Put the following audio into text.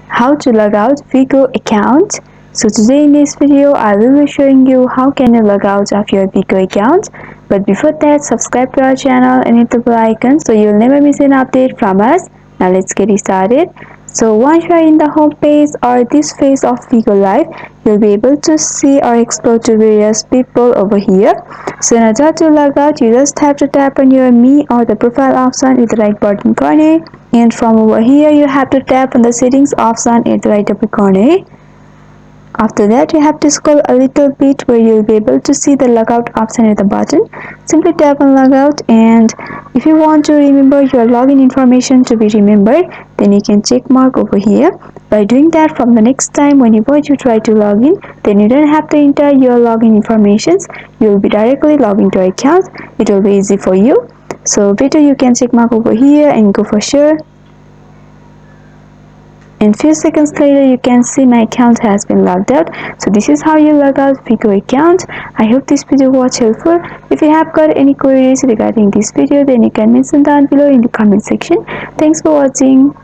How to log out Bigo account. So today in this video I will be showing you how can you log out of your Bigo account. But before that, subscribe to our channel and hit the bell icon so you'll never miss an update from us. Now let's get started. So once you are in the home page or this phase of Bigo Live, you'll be able to see or explore to various people over here. So in order to log out, you just have to tap on your me or the profile option in the right bottom corner, and from over here you have to tap on the settings option in the right upper corner. After that, you have to scroll a little bit where you'll be able to see the logout option at the bottom. Simply tap on logout, and if you want to remember your login information to be remembered, then you can check mark over here. By doing that, from the next time whenever you try to log in, then you don't have to enter your login informations. You will be directly logging to your account. It will be easy for you. So better you can check mark over here and go for sure. And few seconds later you can see my account has been logged out. So this is how you log out Bigo account. I hope this video was helpful. If you have got any queries regarding this video, then you can mention down below in the comment section. Thanks for watching.